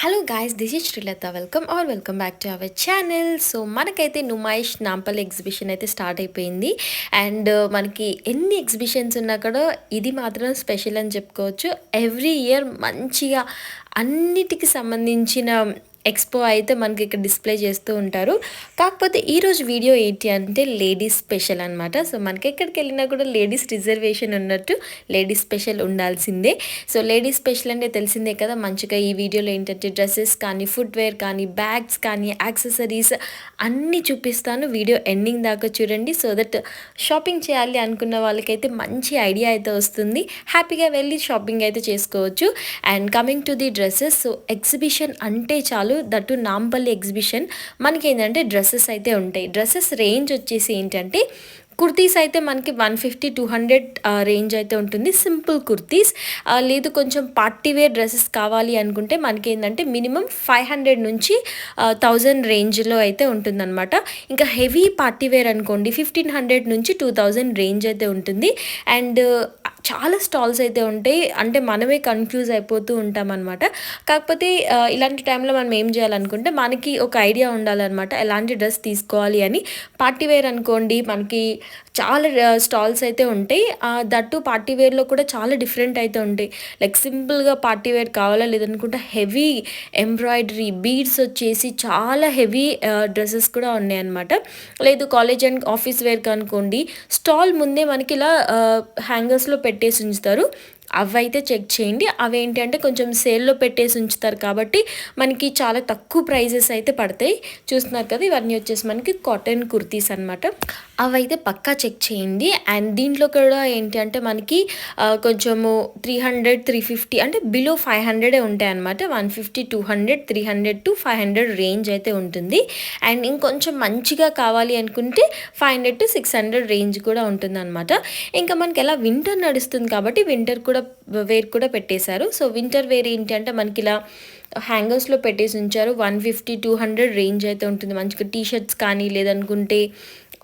Hello guys, this is Srilatha. Welcome back to our channel. So మనకైతే Numaish Nampally exhibition అయితే start అయిపోయింది. And మనకి ఎన్ని ఎగ్జిబిషన్స్ ఉన్నా కూడా ఇది మాత్రం స్పెషల్ అని చెప్పుకోవచ్చు. ఎవ్రీ ఇయర్ మంచిగా అన్నిటికి సంబంధించిన ఎక్స్పో అయితే మనకి ఇక్కడ డిస్ప్లే చేస్తూ ఉంటారు. కాకపోతే ఈరోజు వీడియో ఏంటి అంటే లేడీస్ స్పెషల్ అనమాట. సో మనకి ఎక్కడికి వెళ్ళినా కూడా లేడీస్ రిజర్వేషన్ ఉన్నట్టు లేడీస్ స్పెషల్ ఉండాల్సిందే. సో లేడీస్ స్పెషల్ అంటే తెలిసిందే కదా. మంచిగా ఈ వీడియోలో ఏంటంటే డ్రెస్సెస్ కానీ, ఫుట్వేర్ కానీ, బ్యాగ్స్ కానీ, యాక్సెసరీస్ అన్నీ చూపిస్తాను. వీడియో ఎండింగ్ దాకా చూడండి. సో దట్ షాపింగ్ చేయాలి అనుకున్న వాళ్ళకైతే మంచి ఐడియా అయితే వస్తుంది. హ్యాపీగా వెళ్ళి షాపింగ్ అయితే చేసుకోవచ్చు. And coming to the dresses, so exhibition అంటే చాలు, దట్టు నాంపల్లి ఎగ్జిబిషన్. మనకి ఏంటంటే డ్రెస్సెస్ అయితే ఉంటాయి. డ్రెస్సెస్ రేంజ్ వచ్చేసి ఏంటంటే కుర్తీస్ అయితే మనకి 150-200 రేంజ్ అయితే ఉంటుంది. సింపుల్ కుర్తీస్. లేదు కొంచెం పార్టీ వేర్ డ్రెస్సెస్ కావాలి అనుకుంటే మనకి ఏంటంటే మినిమం 500 నుంచి 1000 రేంజ్లో అయితే ఉంటుందన్నమాట. ఇంకా హెవీ పార్టీ వేర్ అనుకోండి 1500 నుంచి 2000 రేంజ్ అయితే ఉంటుంది. అండ్ చాలా స్టాల్స్ అయితే ఉంటాయి. అంటే మనమే కన్ఫ్యూజ్ అయిపోతూ ఉంటామన్నమాట. కాకపోతే ఇలాంటి టైంలో మనం ఏం చేయాలనుకుంటే మనకి ఒక ఐడియా ఉండాలన్నమాట, ఎలాంటి డ్రెస్ తీసుకోవాలి అని. పార్టీ వేర్ అనుకోండి మనకి చాలా స్టాల్స్ అయితే ఉంటాయి. దట్టు పార్టీ వేర్లో కూడా చాలా డిఫరెంట్ అయితే ఉంటాయి. లైక్ సింపుల్గా పార్టీ వేర్ కావాలా, లేదనుకుంటే హెవీ ఎంబ్రాయిడరీ బీడ్స్ వచ్చేసి చాలా హెవీ డ్రెస్సెస్ కూడా ఉన్నాయన్నమాట. లేదు కాలేజ్ అండ్ ఆఫీస్ వేర్కి అనుకోండి స్టాల్ ముందే మనకి ఇలా హ్యాంగర్స్లో పెట్టేసి ఉంచుతారు. అవైతే చెక్ చేయండి. అవేంటి అంటే కొంచెం సేల్లో పెట్టేసి ఉంచుతారు కాబట్టి మనకి చాలా తక్కువ ప్రైజెస్ అయితే పడతాయి. చూస్తున్నారు కదా, ఇవన్నీ వచ్చేసి మనకి కాటన్ కుర్తీస్ అనమాట. అవైతే పక్కా చెక్ చేయండి. అండ్ దీంట్లో కూడా ఏంటి అంటే మనకి కొంచెము 300-350 అంటే బిలో 500 ఉంటాయి అనమాట. 150-200, 300-500 రేంజ్ అయితే ఉంటుంది. అండ్ ఇంకొంచెం మంచిగా కావాలి అనుకుంటే 500-600 రేంజ్ కూడా ఉంటుంది అనమాట. ఇంకా మనకి ఎలా వింటర్ నడుస్తుంది కాబట్టి వింటర్ కూడా వేర్ కూడా పెట్టేశారు. సో వింటర్ వేర్ ఏంటి అంటే మనకి ఇలా హ్యాంగర్స్లో పెట్టేసి ఉంచారు. 150-200 రేంజ్ అయితే ఉంటుంది. మంచిగా టీషర్ట్స్ కానీ, లేదనుకుంటే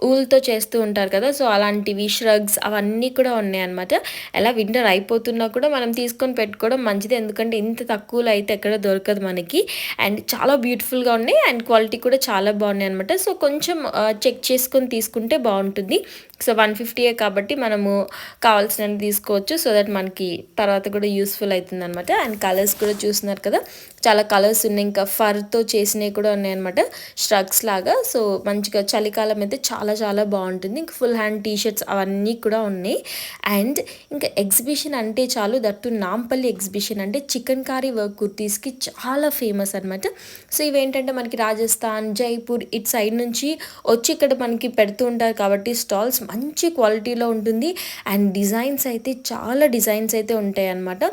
ఊల్తో చేస్తూ ఉంటారు కదా, సో అలాంటివి ష్రగ్స్ అవన్నీ కూడా ఉన్నాయన్నమాట. ఎలా వింటర్ అయిపోతున్నా కూడా మనం తీసుకొని పెట్టుకోవడం మంచిది, ఎందుకంటే ఇంత తక్కువలో అయితే ఎక్కడ దొరకదు మనకి. అండ్ చాలా బ్యూటిఫుల్గా ఉన్నాయి అండ్ క్వాలిటీ కూడా చాలా బాగున్నాయి అనమాట. సో కొంచెం చెక్ చేసుకొని తీసుకుంటే బాగుంటుంది. సో 150 కాబట్టి మనము కావాల్సినవి తీసుకోవచ్చు. సో దట్ మనకి తర్వాత కూడా యూస్ఫుల్ అవుతుంది అనమాట. అండ్ కలర్స్ కూడా చూస్తున్నారు కదా, చాలా కలర్స్ ఉన్నాయి. ఇంకా ఫర్తో చేసినవి కూడా ఉన్నాయన్నమాట, స్ట్రగ్స్ లాగా. సో మంచిగా చలికాలం అయితే చాలా చాలా బాగుంటుంది. ఇంకా ఫుల్ హ్యాండ్ టీషర్ట్స్ అవన్నీ కూడా ఉన్నాయి. అండ్ ఇంకా ఎగ్జిబిషన్ అంటే చాలు, దట్టు నాంపల్లి ఎగ్జిబిషన్ అంటే చికెన్ కారీ వర్క్ కుర్తీస్కి చాలా ఫేమస్ అనమాట. సో ఇవేంటంటే మనకి రాజస్థాన్, జైపూర్ ఇటు సైడ్ నుంచి వచ్చి ఇక్కడ మనకి పెడుతూ ఉంటారు కాబట్టి స్టాల్స్ మంచి క్వాలిటీలో ఉంటుంది. అండ్ డిజైన్స్ అయితే చాలా డిజైన్స్ అయితే ఉంటాయి అన్నమాట.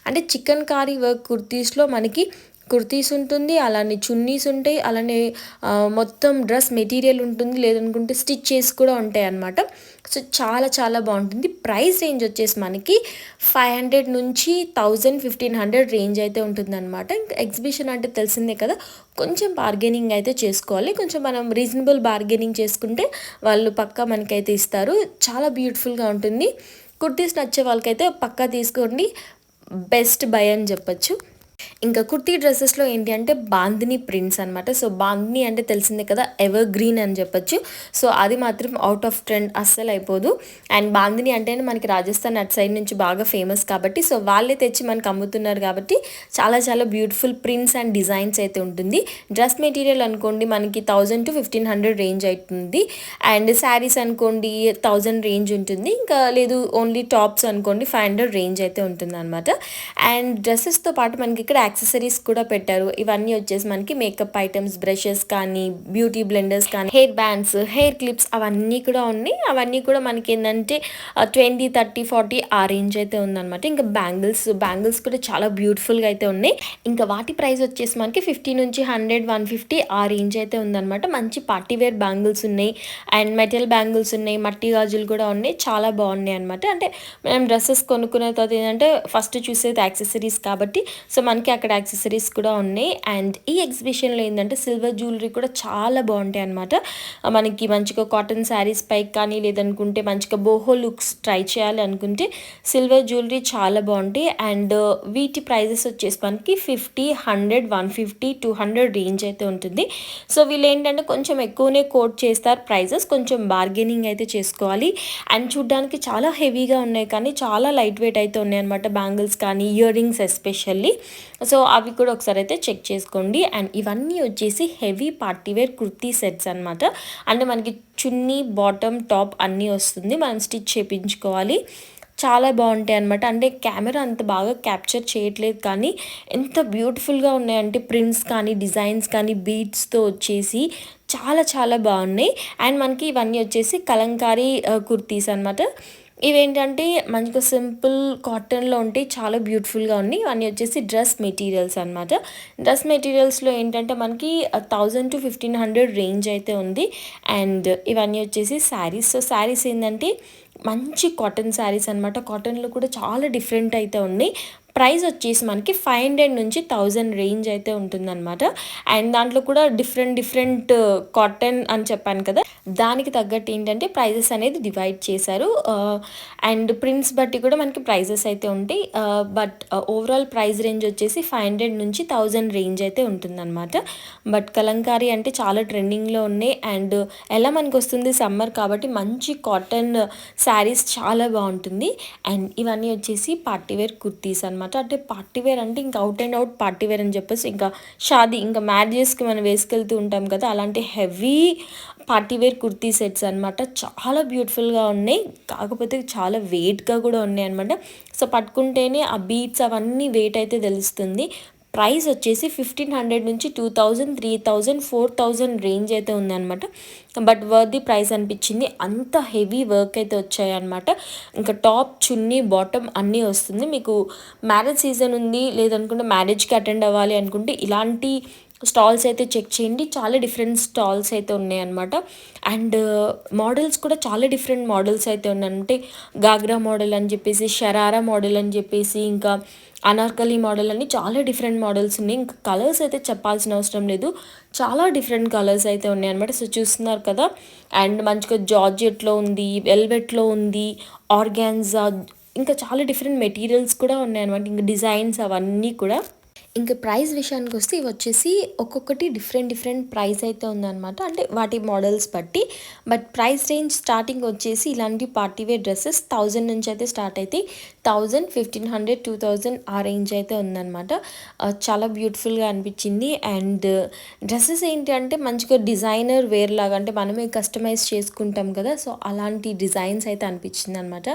అంటే చికెన్ కారీ వర్క్ కుర్తీస్లో మనకి కుర్తీస్ ఉంటుంది, అలానే చున్నీస్ ఉంటాయి, అలానే మొత్తం డ్రెస్ మెటీరియల్ ఉంటుంది, లేదనుకుంటే స్టిచ్ చేసి కూడా ఉంటాయి అన్నమాట. సో చాలా చాలా బాగుంటుంది. ప్రైస్ రేంజ్ వచ్చేసి మనకి 500 నుంచి 1000-1500 రేంజ్ అయితే ఉంటుందన్నమాట. ఇంకా ఎగ్జిబిషన్ అంటే తెలిసిందే కదా, కొంచెం బార్గెనింగ్ అయితే చేసుకోవాలి. కొంచెం మనం రీజనబుల్ బార్గెనింగ్ చేసుకుంటే వాళ్ళు పక్కా మనకైతే ఇస్తారు. చాలా బ్యూటిఫుల్గా ఉంటుంది. కుర్తీస్ నచ్చే వాళ్ళకైతే పక్కా తీసుకోండి, బెస్ట్ బై అని చెప్పచ్చు. ఇంకా కుర్తీ డ్రెస్సెస్లో ఏంటి అంటే బాందిని ప్రింట్స్ అనమాట. సో బాందిని అంటే తెలిసిందే కదా, ఎవర్ గ్రీన్ అని చెప్పచ్చు. సో అది మాత్రం అవుట్ ఆఫ్ ట్రెండ్ అస్సలు అయిపోదు. అండ్ బాందిని అంటే మనకి రాజస్థాన్ అటు సైడ్ నుంచి బాగా ఫేమస్ కాబట్టి సో వాళ్ళే తెచ్చి మనకు అమ్ముతున్నారు కాబట్టి చాలా చాలా బ్యూటిఫుల్ ప్రింట్స్ అండ్ డిజైన్స్ అయితే ఉంటుంది. డ్రెస్ మెటీరియల్ అనుకోండి మనకి 1000-1500 రేంజ్ అవుతుంది. అండ్ శారీస్ అనుకోండి 1000 రేంజ్ ఉంటుంది. ఇంకా లేదు ఓన్లీ టాప్స్ అనుకోండి 500 రేంజ్ అయితే ఉంటుంది అనమాట. అండ్ డ్రెస్సెస్తో పాటు మనకి ఇక్కడ యాక్సెసరీస్ కూడా పెట్టారు. ఇవన్నీ వచ్చేసి మనకి మేకప్ ఐటమ్స్, బ్రషెస్ కానీ, బ్యూటీ బ్లెండర్స్ కానీ, హెయిర్ బ్యాండ్స్, హెయిర్ క్లిప్స్ అవన్నీ కూడా ఉన్నాయి. అవన్నీ కూడా మనకి ఏంటంటే 20, 30, 40 ఆ రేంజ్ అయితే ఉందన్నమాట. ఇంకా బ్యాంగిల్స్ కూడా చాలా బ్యూటిఫుల్గా అయితే ఉన్నాయి. ఇంకా వాటి ప్రైస్ వచ్చేసి మనకి 50 నుంచి 100, 150 ఆ రేంజ్ అయితే ఉందన్నమాట. మంచి పార్టీ వేర్ బ్యాంగిల్స్ ఉన్నాయి అండ్ మెటల్ బ్యాంగిల్స్ ఉన్నాయి, మట్టి గాజులు కూడా ఉన్నాయి, చాలా బాగున్నాయి అనమాట. అంటే మనం డ్రెస్సెస్ కొనుక్కునే తర్వాత ఏంటంటే ఫస్ట్ చూసేది యాక్సెసరీస్ కాబట్టి సో మనకి అక్కడ యాక్సెసరీస్ కూడా ఉన్నాయి. అండ్ ఈ ఎగ్జిబిషన్లో ఏంటంటే సిల్వర్ జ్యువెలరీ కూడా చాలా బాగుంటాయి అనమాట. మనకి మంచిగా కాటన్ శారీస్ పైకి కానీ లేదనుకుంటే మంచిగా బోహో లుక్స్ ట్రై చేయాలి అనుకుంటే సిల్వర్ జ్యువెలరీ చాలా బాగుంటాయి. అండ్ వీటి ప్రైజెస్ వచ్చేసి మనకి 50, 100, 150, 200 రేంజ్ అయితే ఉంటుంది. సో వీళ్ళు ఏంటంటే కొంచెం ఎక్కువనే కోట్ చేస్తారు ప్రైజెస్, కొంచెం బార్గెనింగ్ అయితే చేసుకోవాలి. అండ్ చూడ్డానికి చాలా హెవీగా ఉన్నాయి కానీ చాలా లైట్ వెయిట్ అయితే ఉన్నాయి అనమాట. బ్యాంగిల్స్ కానీ ఇయర్ రింగ్స్ ఎస్పెషల్లీ. సో అవి కూడా ఒకసారి అయితే చెక్ చేసుకోండి. అండ్ ఇవన్నీ వచ్చేసి హెవీ పార్టీవేర్ కుర్తీ సెట్స్ అనమాట. అంటే మనకి చున్నీ బాటమ్ టాప్ అన్నీ వస్తుంది, మనం స్టిచ్ చేయించుకోవాలి. చాలా బాగుంటాయి అనమాట. అంటే కెమెరా అంత బాగా క్యాప్చర్ చేయట్లేదు కానీ ఎంత బ్యూటిఫుల్గా ఉన్నాయంటే ప్రింట్స్ కానీ డిజైన్స్ కానీ బీడ్స్తో వచ్చేసి చాలా చాలా బాగున్నాయి. అండ్ మనకి ఇవన్నీ వచ్చేసి కలంకారీ కుర్తీస్ అనమాట. ఇవేంటంటే మంచిగా సింపుల్ కాటన్లో ఉంటాయి, చాలా బ్యూటిఫుల్గా ఉన్నాయి. ఇవన్నీ వచ్చేసి డ్రెస్ మెటీరియల్స్ అనమాట. డ్రెస్ మెటీరియల్స్లో ఏంటంటే మనకి 1000 to 1500 రేంజ్ అయితే ఉంది. అండ్ ఇవన్నీ వచ్చేసి శారీస్. సో శారీస్ ఏంటంటే మంచి కాటన్ శారీస్ అనమాట. కాటన్లో కూడా చాలా డిఫరెంట్ అయితే ఉన్నాయి. ప్రైస్ వచ్చేసి మనకి 500 నుంచి 1000 రేంజ్ అయితే ఉంటుందన్నమాట. అండ్ దాంట్లో కూడా డిఫరెంట్ కాటన్ అని చెప్పాను కదా, దానికి తగ్గట్టు ఏంటంటే ప్రైజెస్ అనేది డివైడ్ చేశారు. అండ్ ప్రింట్స్ బట్టి కూడా మనకి ప్రైజెస్ అయితే ఉంటాయి. బట్ ఓవరాల్ ప్రైస్ రేంజ్ వచ్చేసి 500 నుంచి 1000 రేంజ్ అయితే ఉంటుందన్నమాట. బట్ కలంకారీ అంటే చాలా ట్రెండింగ్లో ఉన్నాయి. అండ్ ఎలా మనకు వస్తుంది సమ్మర్ కాబట్టి మంచి కాటన్ శారీస్ చాలా బాగుంటుంది. అండ్ ఇవన్నీ వచ్చేసి పార్టీవేర్ కుర్తీస్ అనమాట. అంటే పార్టీవేర్ అంటే ఇంకా అవుట్ అండ్ అవుట్ పార్టీవేర్ అని చెప్పేసి ఇంకా షాదీ ఇంకా మ్యారేజెస్కి మనం వేసుకెళ్తూ ఉంటాం కదా, అలాంటి హెవీ పార్టీవేర్ కుర్తీ సెట్స్ అనమాట. చాలా బ్యూటిఫుల్గా ఉన్నాయి, కాకపోతే చాలా వెయిట్గా కూడా ఉన్నాయి అనమాట. సో పట్టుకుంటేనే ఆ బీట్స్ అవన్నీ వెయిట్ అయితే తెలుస్తుంది. ప్రైస్ వచ్చేసి 1500 నుంచి 2000, 3000, 4000 రేంజ్ అయితే ఉందన్నమాట. బట్ వర్ది ప్రైస్ అనిపించింది. అంత హెవీ వర్క్ అయితే వచ్చాయన్నమాట. ఇంకా టాప్ చున్నీ బాటమ్ అన్నీ వస్తుంది. మీకు మ్యారేజ్ సీజన్ ఉంది లేదనుకుంటే మ్యారేజ్కి అటెండ్ అవ్వాలి అనుకుంటే ఇలాంటి స్టాల్స్ అయితే చెక్ చేయండి. చాలా డిఫరెంట్ స్టాల్స్ అయితే ఉన్నాయన్నమాట. అండ్ మోడల్స్ కూడా చాలా డిఫరెంట్ మోడల్స్ అయితే ఉన్నాయి. అంటే గాగ్రా మోడల్ అని చెప్పేసి, షరారా మోడల్ అని చెప్పేసి, ఇంకా అనార్కలి మోడల్ అని చాలా డిఫరెంట్ మోడల్స్ ఉన్నాయి. ఇంకా కలర్స్ అయితే చెప్పాల్సిన అవసరం లేదు, చాలా డిఫరెంట్ కలర్స్ అయితే ఉన్నాయి అనమాట. సో చూస్తున్నారు కదా. అండ్ మంచిగా జార్జెట్లో ఉంది, వెల్వెట్లో ఉంది, ఆర్గాన్జా, ఇంకా చాలా డిఫరెంట్ మెటీరియల్స్ కూడా ఉన్నాయన్నమాట. ఇంకా డిజైన్స్ అవన్నీ కూడా. ఇంకా ప్రైస్ విషయానికి వస్తే ఇవి వచ్చేసి ఒక్కొక్కటి డిఫరెంట్ ప్రైస్ అయితే ఉందన్నమాట. అంటే వాటి మోడల్స్ బట్టి. బట్ ప్రైస్ రేంజ్ స్టార్టింగ్ వచ్చేసి ఇలాంటి పార్టీవేర్ డ్రెస్సెస్ 1000 నుంచి అయితే స్టార్ట్ అవుతాయి. 1000, 1500, 2000 ఆ రేంజ్ అయితే ఉందన్నమాట. చాలా బ్యూటిఫుల్గా అనిపించింది. అండ్ డ్రెస్సెస్ ఏంటి అంటే మంచిగా డిజైనర్ వేర్ లాగా, అంటే మనమే కస్టమైజ్ చేసుకుంటాం కదా, సో అలాంటి డిజైన్స్ అయితే అనిపించింది అనమాట.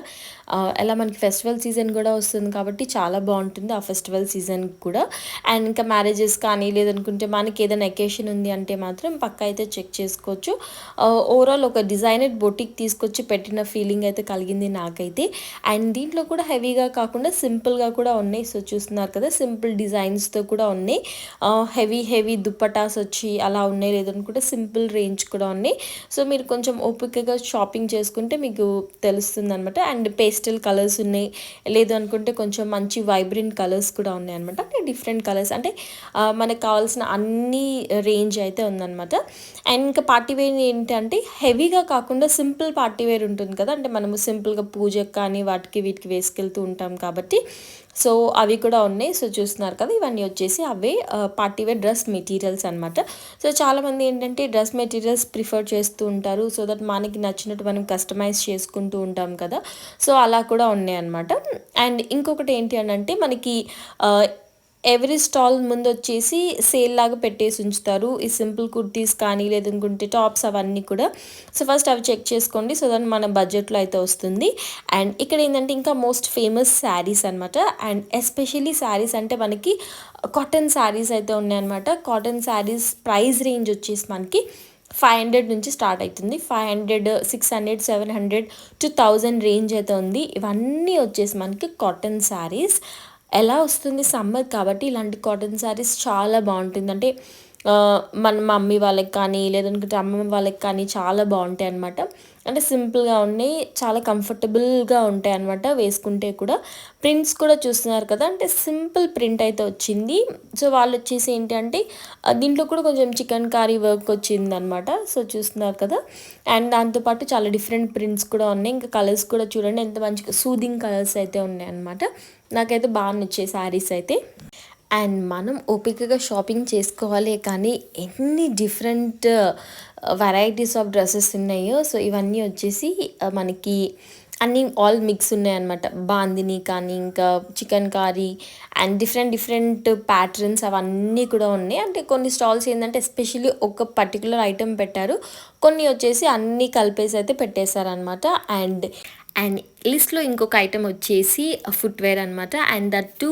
ఎలా మనకి ఫెస్టివల్ సీజన్ కూడా వస్తుంది కాబట్టి చాలా బాగుంటుంది ఆ ఫెస్టివల్ సీజన్ కూడా. అండ్ ఇంకా మ్యారేజెస్ కానీ లేదనుకుంటే మనకి ఏదైనా ఎకేషన్ ఉంది అంటే మాత్రం పక్క అయితే చెక్ చేసుకోవచ్చు. ఓవరాల్ ఒక డిజైనర్ బొటిక్ తీసుకొచ్చి పెట్టిన ఫీలింగ్ అయితే కలిగింది నాకైతే. అండ్ దీంట్లో కూడా హెవీగా కాకుండా సింపుల్గా కూడా ఉన్నాయి. సో చూస్తున్నారు కదా, సింపుల్ డిజైన్స్తో కూడా ఉన్నాయి. హెవీ దుప్పటాస్ వచ్చి అలా ఉన్నాయి, లేదనుకుంటే సింపుల్ రేంజ్ కూడా ఉన్నాయి. సో మీరు కొంచెం ఓపికగా షాపింగ్ చేసుకుంటే మీకు తెలుస్తుంది అనమాట. అండ్ పేస్టల్ కలర్స్ ఉన్నాయి, లేదు అనుకుంటే కొంచెం మంచి వైబ్రెంట్ కలర్స్ కూడా ఉన్నాయి అనమాట. అంటే డిఫరెంట్ కలర్స్, అంటే మనకు కావాల్సిన అన్ని రేంజ్ అయితే ఉందన్నమాట. అండ్ ఇంకా పార్టీవేర్ ఏంటంటే హెవీగా కాకుండా సింపుల్ పార్టీవేర్ ఉంటుంది కదా, అంటే మనము సింపుల్గా పూజకు కానీ వాటికి వీటికి వేసుకెళ్తూ ఉంటాం కాబట్టి. సో అవి కూడా ఉన్నాయి. సో చూస్తున్నారు కదా, ఇవన్నీ వచ్చేసి అవే పార్టీవేర్ డ్రెస్ మెటీరియల్స్ అనమాట. సో చాలామంది ఏంటంటే డ్రెస్ మెటీరియల్స్ ప్రిఫర్ చేస్తూ ఉంటారు, సో దట్ మనకి నచ్చినట్టు మనం కస్టమైజ్ చేసుకుంటూ ఉంటాం కదా. సో అలా కూడా ఉన్నాయి అనమాట. అండ్ ఇంకొకటి ఏంటి అని అంటే మనకి ఎవ్రీ స్టాల్ ముందు వచ్చేసి సేల్ లాగా పెట్టేసి ఉంచుతారు, ఈ సింపుల్ కుర్తీస్ కానీ లేదనుకుంటే టాప్స్ అవన్నీ కూడా. సో ఫస్ట్ అవి చెక్ చేసుకోండి, సో దాన్ని మన బడ్జెట్లో అయితే వస్తుంది. అండ్ ఇక్కడ ఏంటంటే ఇంకా మోస్ట్ ఫేమస్ శారీస్ అనమాట. అండ్ ఎస్పెషల్లీ శారీస్ అంటే మనకి కాటన్ శారీస్ అయితే ఉన్నాయన్నమాట. కాటన్ శారీస్ ప్రైస్ రేంజ్ వచ్చేసి మనకి 500 నుంచి స్టార్ట్ అవుతుంది. 500, 600, 700 to 1000 రేంజ్ అయితే ఉంది. ఇవన్నీ వచ్చేసి మనకి కాటన్ శారీస్. ఎలా వస్తుంది సమ్మర్ కాబట్టి ఇలాంటి కాటన్ శారీస్ చాలా బాగుంటుంది. అంటే మన మమ్మీ వాళ్ళకి కానీ లేదనుకుంటే అమ్మమ్మ వాళ్ళకి కానీ చాలా బాగుంటాయి అనమాట. అంటే సింపుల్గా ఉన్నాయి, చాలా కంఫర్టబుల్గా ఉంటాయి అనమాట వేసుకుంటే కూడా. ప్రింట్స్ కూడా చూస్తున్నారు కదా, అంటే సింపుల్ ప్రింట్ అయితే వచ్చింది. సో వాళ్ళు వచ్చేసి ఏంటి అంటే దీంట్లో కూడా కొంచెం చికెన్ కారీ వర్క్ వచ్చింది అనమాట. సో చూస్తున్నారు కదా, అండ్ దాంతోపాటు చాలా డిఫరెంట్ ప్రింట్స్ కూడా ఉన్నాయి. ఇంకా కలర్స్ కూడా చూడండి ఎంత మంచిగా సూదింగ్ కలర్స్ అయితే ఉన్నాయి అనమాట. నాకైతే బాగా నచ్చాయి శారీస్ అయితే. అండ్ మనం ఓపికగా షాపింగ్ చేసుకోవాలి, కానీ ఎన్ని డిఫరెంట్ వెరైటీస్ ఆఫ్ డ్రెస్సెస్ ఉన్నాయో. సో ఇవన్నీ వచ్చేసి మనకి అన్నీ ఆల్ మిక్స్ ఉన్నాయన్నమాట. బాందిని కానీ ఇంకా chikankari and different different patterns అవన్నీ కూడా ఉన్నాయి. అంటే కొన్ని స్టాల్స్ ఏంటంటే ఎస్పెషల్లీ ఒక పర్టికులర్ ఐటెం పెట్టారు, కొన్ని వచ్చేసి అన్నీ కలిపేసి అయితే పెట్టేశారనమాట. అండ్ అండ్ లిస్ట్లో ఇంకొక ఐటెం వచ్చేసి ఫుట్వేర్ అనమాట. అండ్ దట్ టు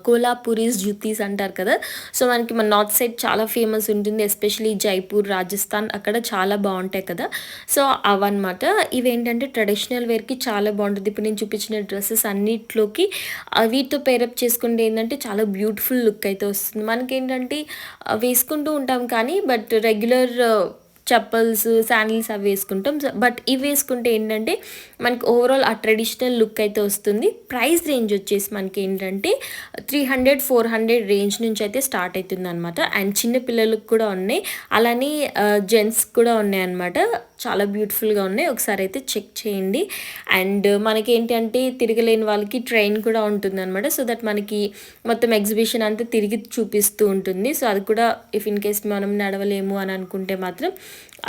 కోలాపూరీస్ జుతీస్ అంటారు కదా. సో మనకి మన నార్త్ సైడ్ చాలా ఫేమస్ ఉంటుంది, ఎస్పెషలీ జైపూర్, రాజస్థాన్ అక్కడ చాలా బాగుంటాయి కదా. సో అవన్నమాట. ఇవేంటంటే ట్రెడిషనల్ వేర్కి చాలా బాగుంటుంది. ఇప్పుడు నేను చూపించిన డ్రెస్సెస్ అన్నిట్లోకి వీటితో పేరప్ చేసుకుంటే ఏంటంటే చాలా బ్యూటిఫుల్ లుక్ అయితే వస్తుంది. మనకేంటంటే వేసుకుంటూ ఉంటాం కానీ బట్ రెగ్యులర్ చెప్పల్స్, శాండిల్స్ అవి వేసుకుంటాం. బట్ ఇవి వేసుకుంటే ఏంటంటే మనకి ఓవరాల్ ఆ ట్రెడిషనల్ లుక్ అయితే వస్తుంది. ప్రైస్ రేంజ్ వచ్చేసి మనకి ఏంటంటే 300-400 రేంజ్ నుంచి అయితే స్టార్ట్ అవుతుంది అనమాట. అండ్ చిన్న పిల్లలకు కూడా ఉన్నాయి, అలానే జెంట్స్ కూడా ఉన్నాయి అనమాట. చాలా బ్యూటిఫుల్గా ఉన్నాయి, ఒకసారి అయితే చెక్ చేయండి. అండ్ మనకి ఏంటంటే తిరగలేని వాళ్ళకి ట్రైన్ కూడా ఉంటుంది అనమాట. సో దట్ మనకి మొత్తం ఎగ్జిబిషన్ అంతా తిరిగి చూపిస్తూ ఉంటుంది. సో అది కూడా ఇఫ్ ఇన్ కేస్ మనం నడవలేము అని అనుకుంటే మాత్రం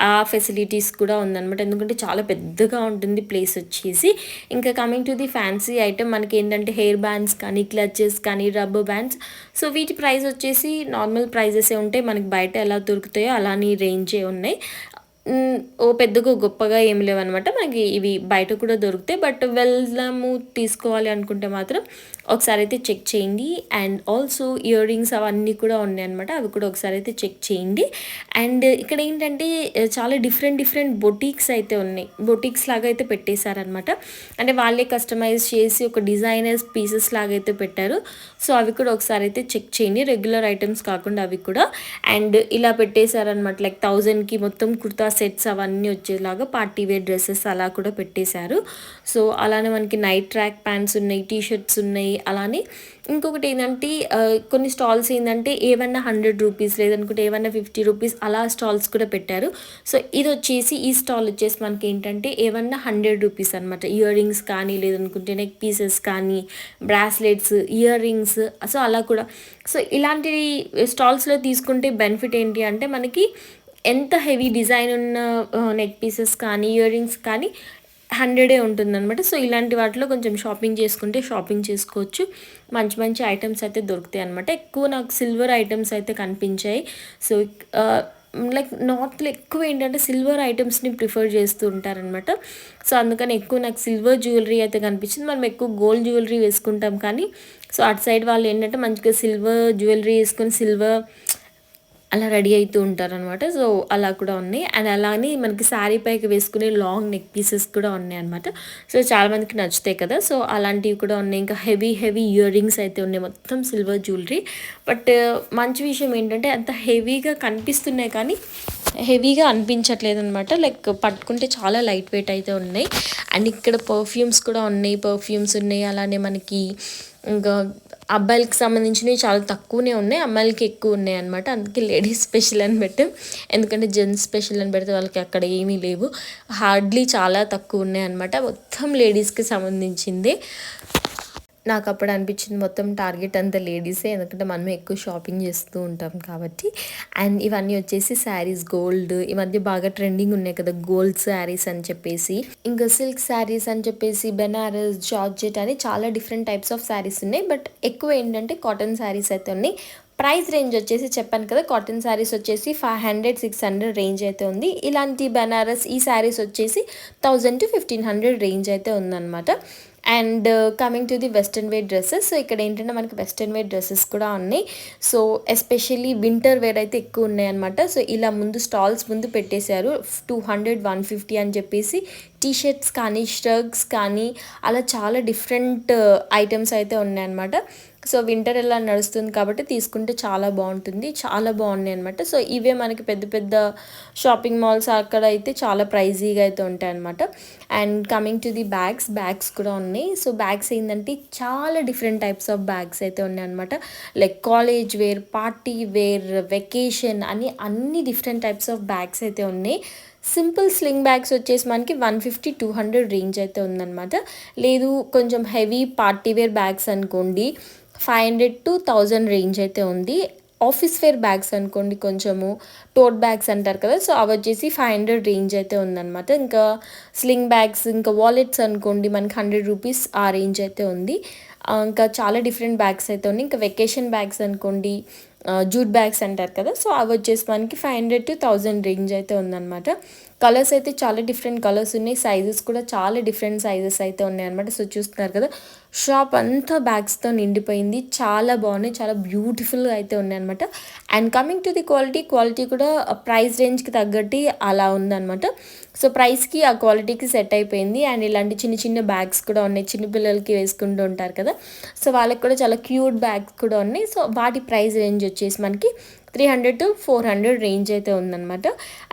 ఆ ఫెసిలిటీస్ కూడా ఉందన్నమాట. ఎందుకంటే చాలా పెద్దగా ఉంటుంది ప్లేస్ వచ్చేసి. ఇంకా coming to the fancy item మనకి ఏంటంటే హెయిర్ బ్యాండ్స్ కానీ, క్లచెస్ కానీ, రబ్బర్ బ్యాండ్స్. సో వీటి ప్రైస్ వచ్చేసి నార్మల్ ప్రైజెసే ఉంటాయి, మనకి బయట ఎలా దొరుకుతాయో అలానే రేంజే ఉన్నాయి. ఓ పెద్దగా గొప్పగా ఏమి లేవనమాట. మనకి ఇవి బయట కూడా దొరుకుతాయి, బట్ వెళ్దాము తీసుకోవాలి అనుకుంటే మాత్రం ఒకసారి అయితే చెక్ చేయండి. అండ్ ఆల్సో ఇయర్ రింగ్స్ అవన్నీ కూడా ఉన్నాయన్నమాట, అవి కూడా ఒకసారి అయితే చెక్ చేయండి. అండ్ ఇక్కడ ఏంటంటే చాలా డిఫరెంట్ డిఫరెంట్ బొటీక్స్ అయితే ఉన్నాయి, బొటీక్స్ లాగా అయితే పెట్టేశారనమాట. అంటే వాళ్ళే కస్టమైజ్ చేసి ఒక డిజైనర్స్ పీసెస్ లాగా అయితే పెట్టారు. సో అవి కూడా ఒకసారి అయితే చెక్ చేయండి, రెగ్యులర్ ఐటమ్స్ కాకుండా అవి కూడా. అండ్ ఇలా పెట్టేశారనమాట, లైక్ 1000కి మొత్తం కుర్తా సెట్స్ అవన్నీ వచ్చేలాగా పార్టీ వేర్ డ్రెస్సెస్ అలా కూడా పెట్టేశారు. సో అలానే మనకి నైట్ ట్రాక్ ప్యాంట్స్ ఉన్నాయి, టీ షర్ట్స్ ఉన్నాయి. అలానే ఇంకొకటి ఏంటంటే కొన్ని స్టాల్స్ ఏంటంటే ఏమన్నా 100 రూపీస్ లేదనుకుంటే ఏమన్నా 50 రూపీస్ అలా స్టాల్స్ కూడా పెట్టారు. సో ఇది వచ్చేసి ఈ స్టాల్ వచ్చేసి మనకి ఏంటంటే ఏమన్నా 100 రూపీస్ అనమాట. ఇయర్ రింగ్స్ కానీ లేదనుకుంటే నెక్ పీసెస్ కానీ, బ్రాస్లెట్స్, ఇయర్ రింగ్స్, సో అలా కూడా. సో ఇలాంటి స్టాల్స్లో తీసుకుంటే బెనిఫిట్ ఏంటి అంటే మనకి ఎంత హెవీ డిజైన్ ఉన్న నెక్ పీసెస్ కానీ, ఇయర్ రింగ్స్ కానీ 100 ఉంటుందన్నమాట. సో ఇలాంటి వాటిలో కొంచెం షాపింగ్ చేసుకుంటే షాపింగ్ చేసుకోవచ్చు, మంచి మంచి ఐటమ్స్ అయితే దొరుకుతాయి అనమాట. ఎక్కువ నాకు సిల్వర్ ఐటమ్స్ అయితే కనిపించాయి. సో లైక్ నార్త్లో ఎక్కువ ఏంటంటే సిల్వర్ ఐటమ్స్ని ప్రిఫర్ చేస్తూ ఉంటారనమాట. సో అందుకని ఎక్కువ నాకు సిల్వర్ జ్యువెలరీ అయితే కనిపించింది. మనం ఎక్కువ గోల్డ్ జ్యువెలరీ వేసుకుంటాం కానీ సో అటు సైడ్ వాళ్ళు ఏంటంటే మంచిగా సిల్వర్ జ్యువెలరీ వేసుకొని సిల్వర్ అలా రెడీ అవుతూ ఉంటారనమాట. సో అలా కూడా ఉన్నాయి. అండ్ అలానే మనకి శారీ పైకి వేసుకునే లాంగ్ నెక్ పీసెస్ కూడా ఉన్నాయి అనమాట. సో చాలామందికి నచ్చుతాయి కదా, సో అలాంటివి కూడా ఉన్నాయి. ఇంకా హెవీ హెవీ ఇయర్ రింగ్స్ అయితే ఉన్నాయి, మొత్తం సిల్వర్ జ్యువెలరీ. బట్ మంచి విషయం ఏంటంటే అంత హెవీగా కనిపిస్తున్నాయి కానీ హెవీగా అనిపించట్లేదు అనమాట. లైక్ పట్టుకుంటే చాలా లైట్ వెయిట్ అయితే ఉన్నాయి. అండ్ ఇక్కడ పర్ఫ్యూమ్స్ కూడా ఉన్నాయి, పర్ఫ్యూమ్స్ ఉన్నాయి. అలానే మనకి ఇంకా అబ్బాయిలకి సంబంధించినవి చాలా తక్కువనే ఉన్నాయి, అమ్మాయిలకి ఎక్కువ ఉన్నాయి అనమాట. అందుకే లేడీస్ స్పెషల్ అని పెట్టాం, ఎందుకంటే జెంట్స్ స్పెషల్ అని పెడితే వాళ్ళకి అక్కడ ఏమీ లేవు. హార్డ్లీ చాలా తక్కువ ఉన్నాయి అనమాట, మొత్తం లేడీస్కి సంబంధించింది. నాకు అప్పుడు అనిపించింది మొత్తం టార్గెట్ అంతా లేడీసే, ఎందుకంటే మనం ఎక్కువ షాపింగ్ చేస్తూ ఉంటాం కాబట్టి. అండ్ ఇవన్నీ వచ్చేసి శారీస్, గోల్డ్ ఈ మధ్య బాగా ట్రెండింగ్ ఉన్నాయి కదా గోల్డ్ శారీస్ అని చెప్పేసి, ఇంకా సిల్క్ శారీస్ అని చెప్పేసి, బెనారస్, జార్జెట్ అని చాలా డిఫరెంట్ టైప్స్ ఆఫ్ శారీస్ ఉన్నాయి. బట్ ఎక్కువ ఏంటంటే కాటన్ శారీస్ అయితే ఉన్నాయి. ప్రైస్ రేంజ్ వచ్చేసి చెప్పాను కదా, కాటన్ శారీస్ వచ్చేసి 500-600 రేంజ్ అయితే ఉంది. ఇలాంటి బెనారస్ ఈ శారీస్ వచ్చేసి 1000-1500 రేంజ్ అయితే ఉందన్నమాట. And coming to the western wear dresses, so ఇక్కడ ఏంటంటే మనకి వెస్ట్రన్ వేర్ డ్రెస్సెస్ కూడా ఉన్నాయి. సో ఎస్పెషల్లీ వింటర్ వేర్ అయితే ఎక్కువ ఉన్నాయి అనమాట. సో ఇలా ముందు స్టాల్స్ ముందు పెట్టేశారు 200-150 అని చెప్పేసి. టీ షర్ట్స్ కానీ, షర్ట్స్ కానీ అలా చాలా డిఫరెంట్ ఐటమ్స్ అయితే ఉన్నాయన్నమాట. సో వింటర్ ఎలా నడుస్తుంది కాబట్టి తీసుకుంటే చాలా బాగుంటుంది, చాలా బాగున్నాయి అనమాట. సో ఇవే మనకి పెద్ద పెద్ద షాపింగ్ మాల్స్ అక్కడ అయితే చాలా ప్రైజీగా అయితే ఉంటాయి అనమాట. And coming to the bags కూడా ఉన్నాయి. సో బ్యాగ్స్ ఏంటంటే చాలా డిఫరెంట్ టైప్స్ ఆఫ్ బ్యాగ్స్ అయితే ఉన్నాయి అనమాట. Like college wear, party wear, vacation అని అన్ని డిఫరెంట్ టైప్స్ ఆఫ్ బ్యాగ్స్ అయితే ఉన్నాయి. సింపుల్ స్లింగ్ బ్యాగ్స్ వచ్చేసి మనకి 150-200 రేంజ్ అయితే ఉందన్నమాట. లేదు కొంచెం హెవీ పార్టీ వేర్ బ్యాగ్స్ అనుకోండి 500-1000 రేంజ్ అయితే ఉంది. ఆఫీస్ వేర్ బ్యాగ్స్ అనుకోండి, కొంచెము టోట్ బ్యాగ్స్ అంటారు కదా, సో అవి వచ్చేసి 500 రేంజ్ అయితే ఉందన్నమాట. ఇంకా స్లింగ్ బ్యాగ్స్, ఇంకా వాలెట్స్ అనుకోండి మనకి 100 రూపీస్ ఆ రేంజ్ అయితే ఉంది. ఇంకా చాలా డిఫరెంట్ బ్యాగ్స్ అయితే ఉన్నాయి. ఇంకా వెకేషన్ బ్యాగ్స్ అనుకోండి, జూట్ బ్యాగ్స్ అంటారు కదా, సో అవి వచ్చేసి మనకి 500-1000 రేంజ్ అయితే ఉందన్నమాట. కలర్స్ అయితే చాలా డిఫరెంట్ కలర్స్ ఉన్నాయి, సైజెస్ కూడా చాలా డిఫరెంట్ సైజెస్ అయితే ఉన్నాయి అనమాట. సో చూస్తున్నారు కదా, షాప్ అంతా బ్యాగ్స్తో నిండిపోయింది, చాలా బాగున్నాయి, చాలా బ్యూటిఫుల్గా అయితే ఉన్నాయి అనమాట. And coming to the quality కూడా ప్రైస్ రేంజ్కి తగ్గట్టు అలా ఉందన్నమాట. సో ప్రైస్కి ఆ క్వాలిటీకి సెట్ అయిపోయింది. అండ్ ఇలాంటి చిన్న చిన్న బ్యాగ్స్ కూడా ఉన్నాయి, చిన్నపిల్లలకి వేసుకుంటూ ఉంటారు కదా, సో వాళ్ళకి కూడా చాలా క్యూట్ బ్యాగ్స్ కూడా ఉన్నాయి. సో వాటి ప్రైస్ రేంజ్ వచ్చేసి మనకి 300-400 రేంజ్ అయితే ఉందన్నమాట.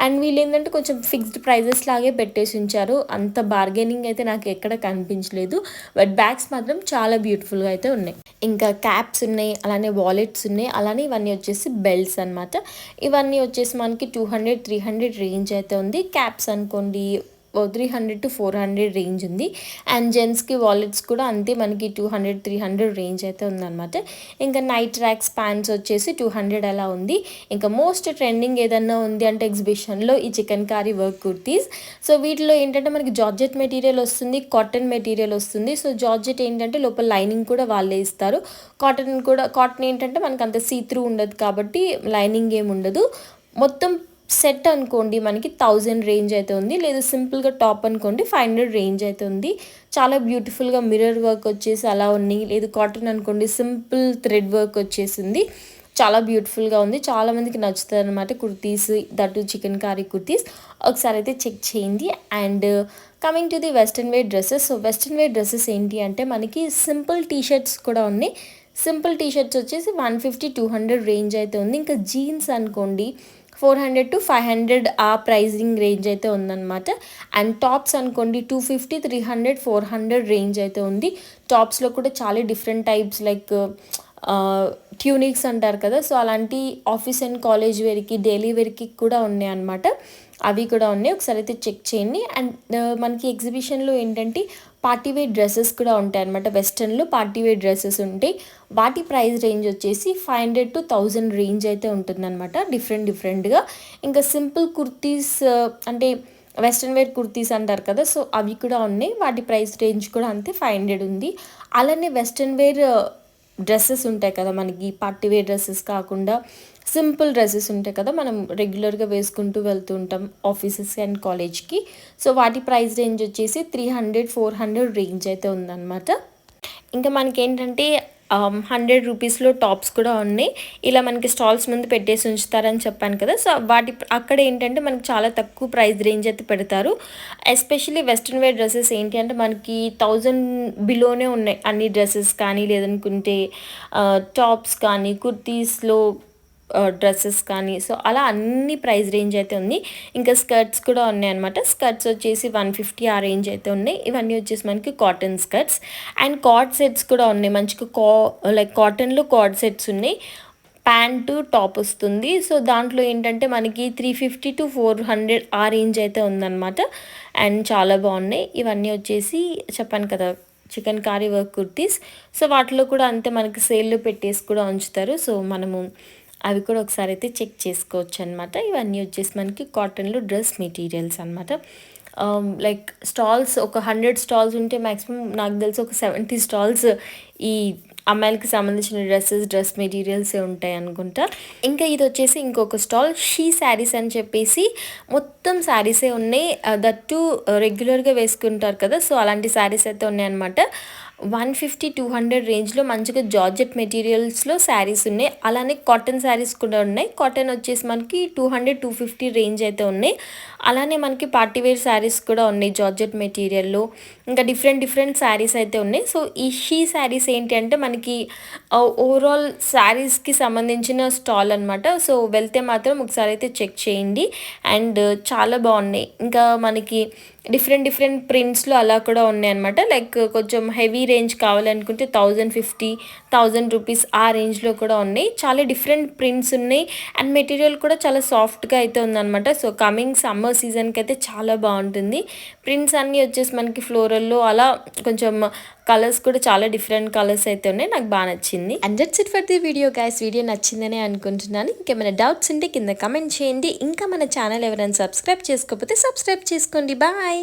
అండ్ వీళ్ళు ఏంటంటే కొంచెం ఫిక్స్డ్ ప్రైజెస్ లాగే పెట్టేసి ఉంచారు, అంత బార్గెనింగ్ అయితే నాకు ఎక్కడ కనిపించలేదు. బట్ బ్యాగ్స్ మాత్రం చాలా బ్యూటిఫుల్గా అయితే ఉన్నాయి. ఇంకా క్యాప్స్ ఉన్నాయి, అలానే వాలెట్స్ ఉన్నాయి, అలానే ఇవన్నీ వచ్చేసి బెల్ట్స్ అనమాట. ఇవన్నీ వచ్చేసి మనకి 200-300 రేంజ్ అయితే ఉంది. క్యాప్స్ అనుకోండి 300-400 రేంజ్ ఉంది. అండ్ జెంట్స్కి వాలెట్స్ కూడా అంతే, మనకి 200-300 రేంజ్ అయితే ఉందన్నమాట. ఇంకా నైట్ ర్యాక్స్ ప్యాంట్స్ వచ్చేసి 200 అలా ఉంది. ఇంకా మోస్ట్ ట్రెండింగ్ ఏదన్నా ఉంది అంటే ఎగ్జిబిషన్లో ఈ chikankari work kurtis. So వీటిలో ఏంటంటే మనకి జార్జెట్ మెటీరియల్ వస్తుంది, కాటన్ మెటీరియల్ వస్తుంది. సో జార్జెట్ ఏంటంటే లోపల లైనింగ్ కూడా వాళ్ళే ఇస్తారు. కాటన్ ఏంటంటే మనకు అంత సీ త్రూ ఉండదు కాబట్టి లైనింగ్ ఏమి ఉండదు. మొత్తం సెట్ అనుకోండి మనకి 1000 రేంజ్ అయితే ఉంది. లేదు సింపుల్గా టాప్ అనుకోండి 500 రేంజ్ అయితే ఉంది. చాలా బ్యూటిఫుల్గా మిర్రర్ వర్క్ వచ్చేసి అలా ఉన్నాయి. లేదు కాటన్ అనుకోండి సింపుల్ థ్రెడ్ వర్క్ వచ్చేసింది, చాలా బ్యూటిఫుల్గా ఉంది. చాలామందికి నచ్చుతుంది అనమాట కుర్తీస్, దట్టు చికెన్ కారీ కుర్తీస్. ఒకసారి అయితే చెక్ చేయండి. And coming to the western wear dresses. So western wear dresses ఏంటి అంటే మనకి సింపుల్ టీషర్ట్స్ కూడా ఉన్నాయి. సింపుల్ టీషర్ట్స్ వచ్చేసి 150-200 రేంజ్ అయితే ఉంది. ఇంకా జీన్స్ అనుకోండి 400-500 ఆ ప్రైజింగ్ రేంజ్ అయితే ఉందన్నమాట. అండ్ టాప్స్ అనుకోండి 250-300-400 రేంజ్ అయితే ఉంది. టాప్స్లో కూడా చాలా డిఫరెంట్ టైప్స్ లైక్ ట్యూనిక్స్ అంటారు కదా, సో అలాంటి ఆఫీస్ అండ్ కాలేజ్ వేర్కి, డైలీ వేర్కి కూడా ఉన్నాయి అన్నమాట. అవి కూడా ఉన్నాయి, ఒకసారి అయితే చెక్ చేయండి. అండ్ మనకి ఎగ్జిబిషన్లో ఏంటంటే పార్టీ వేర్ డ్రెస్సెస్ కూడా ఉంటాయి అనమాట. వెస్ట్రన్లో పార్టీ వేర్ డ్రెస్సెస్ ఉంటాయి. వాటి ప్రైస్ రేంజ్ వచ్చేసి 500-1000 రేంజ్ అయితే ఉంటుందన్నమాట, డిఫరెంట్గా. ఇంకా సింపుల్ కుర్తీస్ అంటే వెస్ట్రన్ వేర్ కుర్తీస్ అంటారు కదా, సో అవి కూడా ఉన్నాయి. వాటి ప్రైస్ రేంజ్ కూడా అంతే 500 ఉంది. అలానే వెస్ట్రన్ వేర్ డ్రెస్సెస్ ఉంటాయి కదా మనకి, పార్టీ వేర్ డ్రెస్సెస్ కాకుండా సింపుల్ డ్రెస్సెస్ ఉంటాయి కదా, మనం రెగ్యులర్గా వేసుకుంటూ వెళ్తూ ఉంటాం ఆఫీసెస్ అండ్ కాలేజ్కి. సో వాటి ప్రైస్ రేంజ్ వచ్చేసి 300-400 రేంజ్ అయితే ఉందన్నమాట. ఇంకా మనకి ఏంటంటే 100 రూపీస్లో టాప్స్ కూడా ఉన్నాయి. ఇలా మనకి స్టాల్స్ ముందు పెట్టేసి ఉంచుతారని చెప్పాను కదా, సో అక్కడ ఏంటంటే మనకి చాలా తక్కువ ప్రైస్ రేంజ్ అయితే పెడతారు. ఎస్పెషల్లీ వెస్ట్రన్ వేర్ డ్రెస్సెస్ ఏంటి అంటే మనకి 1000 బిలోనే ఉన్నాయి అన్ని డ్రెస్సెస్ కానీ, లేదనుకుంటే టాప్స్ కానీ, కుర్తీస్లో డ్రెస్సెస్ కానీ, సో అలా అన్ని ప్రైస్ రేంజ్ అయితే ఉంది. ఇంకా స్కర్ట్స్ కూడా ఉన్నాయి అనమాట. స్కర్ట్స్ వచ్చేసి 150 ఆ రేంజ్ అయితే ఉన్నాయి. ఇవన్నీ వచ్చేసి మనకి cotton skirts. And card sets కూడా ఉన్నాయి మంచిగా, లైక్ కాటన్లో కార్డ్ సెట్స్ ఉన్నాయి. ప్యాంటు టాప్ వస్తుంది. సో దాంట్లో ఏంటంటే మనకి 350-400 ఆ రేంజ్ అయితే ఉందన్నమాట. అండ్ చాలా బాగున్నాయి. ఇవన్నీ వచ్చేసి చెప్పాను కదా chikankari work kurtis. So వాటిలో కూడా అంతే మనకి సేల్లో పెట్టేసి కూడా ఉంచుతారు. సో మనము అవి కూడా ఒకసారి అయితే చెక్ చేసుకోవచ్చు అనమాట. ఇవన్నీ వచ్చేసి మనకి కాటన్లో డ్రెస్ మెటీరియల్స్ అనమాట. లైక్ స్టాల్స్ ఒక 100 స్టాల్స్ ఉంటే మ్యాక్సిమం నాకు తెలిసి ఒక 70 స్టాల్స్ ఈ అమ్మాయిలకి సంబంధించిన డ్రెస్ మెటీరియల్సే ఉంటాయి అనుకుంటా. ఇంకా ఇది వచ్చేసి ఇంకొక స్టాల్ షీ శారీస్ అని చెప్పేసి మొత్తం శారీసే ఉన్నాయి. దట్టు రెగ్యులర్గా వేసుకుంటారు కదా, సో అలాంటి శారీస్ అయితే ఉన్నాయన్నమాట. 150-200 రేంజ్లో మంచిగా జార్జెట్ మెటీరియల్స్లో శారీస్ ఉన్నాయి. అలానే కాటన్ శారీస్ కూడా ఉన్నాయి. కాటన్ వచ్చేసి మనకి 200-250 రేంజ్ అయితే ఉన్నాయి. అలానే మనకి పార్టీ వేర్ శారీస్ కూడా ఉన్నాయి జార్జెట్ మెటీరియల్లో. ఇంకా డిఫరెంట్ శారీస్ అయితే ఉన్నాయి. సో ఈ శారీస్ ఏంటి అంటే మనకి ఓవరాల్ శారీస్కి సంబంధించిన స్టాల్ అనమాట. సో వెళ్తే మాత్రం ఒకసారి అయితే చెక్ చేయండి. అండ్ చాలా బాగున్నాయి. ఇంకా మనకి డిఫరెంట్ ప్రింట్స్లో అలా కూడా ఉన్నాయి అనమాట. లైక్ కొంచెం హెవీ రేంజ్ కావాలనుకుంటే 1050-1000 రూపీస్ ఆ రేంజ్లో కూడా ఉన్నాయి. చాలా డిఫరెంట్ ప్రింట్స్ ఉన్నాయి. అండ్ మెటీరియల్ కూడా చాలా సాఫ్ట్గా అయితే ఉందన్నమాట. సో కమింగ్ సమ్మర్ సీజన్కి అయితే చాలా బాగుంటుంది. ప్రింట్స్ అన్నీ వచ్చేసి మనకి ఫ్లోరల్లో అలా కొంచెం కలర్స్ కూడా చాలా డిఫరెంట్ కలర్స్ అయితే ఉన్నాయి. నాకు బాగా నచ్చింది. And that's it for the video guys. Video నచ్చిందనే అనుకుంటున్నాను. ఇంకేమైనా డౌట్స్ ఉంటే కింద కమెంట్ చేయండి. ఇంకా మన ఛానల్ ఎవరైనా సబ్స్క్రైబ్ చేసుకోకపోతే సబ్స్క్రైబ్ చేసుకోండి. బాయ్.